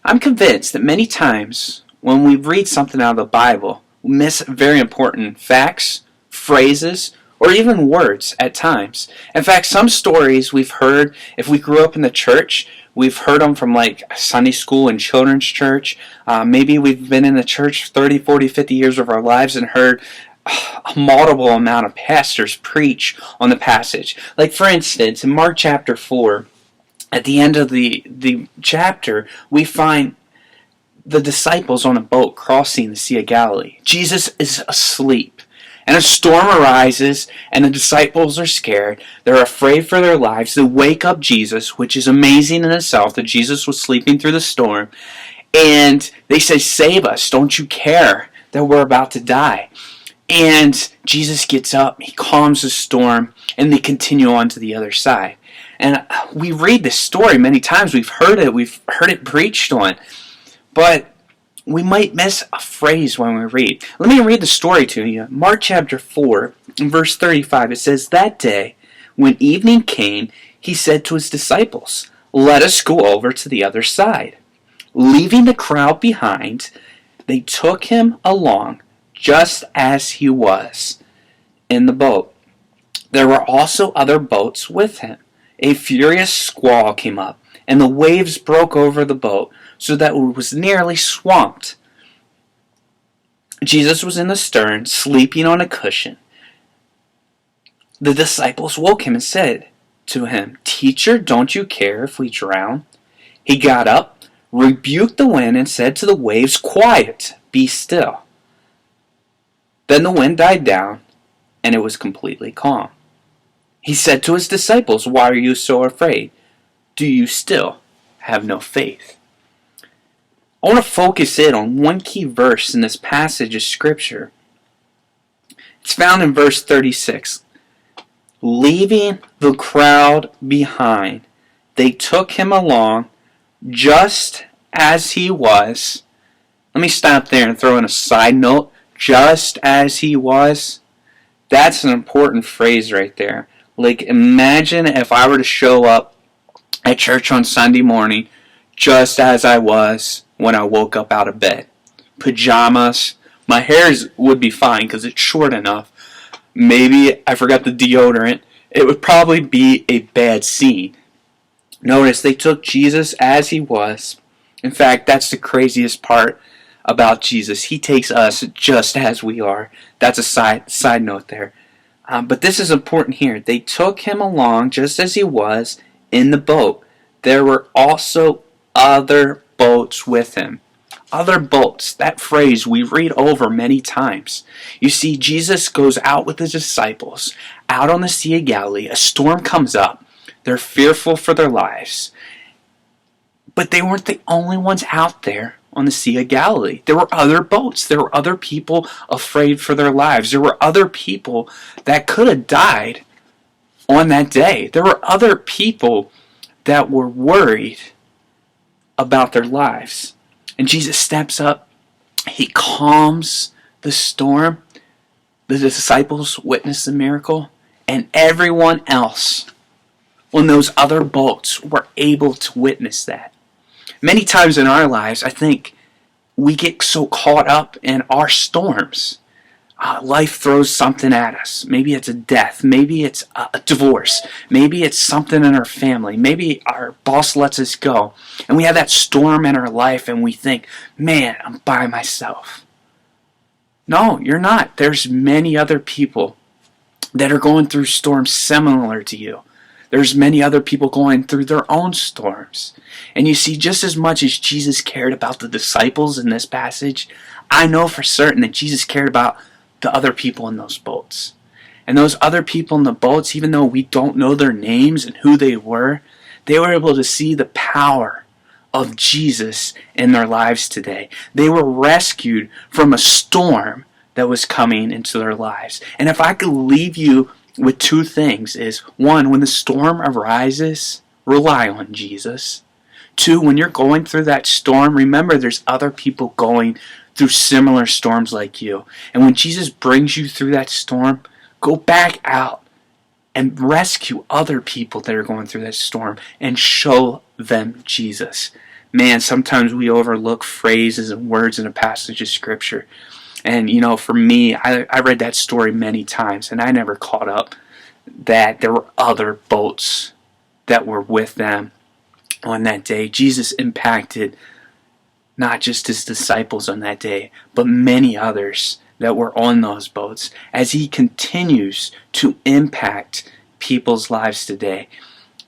I'm convinced that many times when we read something out of the Bible, we miss very important facts, phrases, or even words at times. In fact, some stories we've heard, if we grew up in the church, we've heard them from like Sunday school and children's church. Maybe we've been in the church 30, 40, 50 years of our lives and heard a multiple amount of pastors preach on the passage. Like for instance, in Mark chapter 4, at the end of the chapter, we find the disciples on a boat crossing the Sea of Galilee. Jesus is asleep, and a storm arises, and the disciples are scared. They're afraid for their lives. They wake up Jesus, which is amazing in itself that Jesus was sleeping through the storm, and they say, "Save us, don't you care that we're about to die?" And Jesus gets up, he calms the storm, and they continue on to the other side. And we read this story many times. We've heard it preached on. But we might miss a phrase when we read. Let me read the story to you. Mark chapter 4, verse 35, it says, "That day, when evening came, he said to his disciples, 'Let us go over to the other side.' Leaving the crowd behind, they took him along just as he was in the boat. There were also other boats with him. A furious squall came up, and the waves broke over the boat, so that it was nearly swamped. Jesus was in the stern, sleeping on a cushion. The disciples woke him and said to him, 'Teacher, don't you care if we drown?' He got up, rebuked the wind, and said to the waves, 'Quiet, be still.' Then the wind died down, and it was completely calm. He said to his disciples, 'Why are you so afraid? Do you still have no faith?'" I want to focus in on one key verse in this passage of Scripture. It's found in verse 36. "Leaving the crowd behind, they took him along just as he was." Let me stop there and throw in a side note. Just as he was. That's an important phrase right there. Like, imagine if I were to show up at church on Sunday morning just as I was when I woke up out of bed. Pajamas. My hair would be fine because it's short enough. Maybe I forgot the deodorant. It would probably be a bad scene. Notice they took Jesus as he was. In fact, that's the craziest part about Jesus. He takes us just as we are. That's a side note there. But this is important here. They took him along just as he was in the boat. There were also other boats with him. Other boats. That phrase we read over many times. You see, Jesus goes out with his disciples out on the Sea of Galilee. A storm comes up. They're fearful for their lives. But they weren't the only ones out there on the Sea of Galilee. There were other boats. There were other people afraid for their lives. There were other people that could have died on that day. There were other people that were worried about their lives. And Jesus steps up. He calms the storm. The disciples witness the miracle. And everyone else on those other boats were able to witness that. Many times in our lives, I think we get so caught up in our storms. Life throws something at us. Maybe it's a death. Maybe it's a divorce. Maybe it's something in our family. Maybe our boss lets us go. And we have that storm in our life and we think, man, I'm by myself. No, you're not. There's many other people that are going through storms similar to you. There's many other people going through their own storms. And you see, just as much as Jesus cared about the disciples in this passage, I know for certain that Jesus cared about the other people in those boats. And those other people in the boats, even though we don't know their names and who they were able to see the power of Jesus in their lives today. They were rescued from a storm that was coming into their lives. And if I could leave you with two things is, one, when the storm arises, rely on Jesus. Two, when you're going through that storm, remember there's other people going through similar storms like you. And when Jesus brings you through that storm, go back out and rescue other people that are going through that storm and show them Jesus. Man, sometimes we overlook phrases and words in a passage of Scripture. And, for me, I read that story many times, and I never caught up that there were other boats that were with them on that day. Jesus impacted not just his disciples on that day, but many others that were on those boats as he continues to impact people's lives today.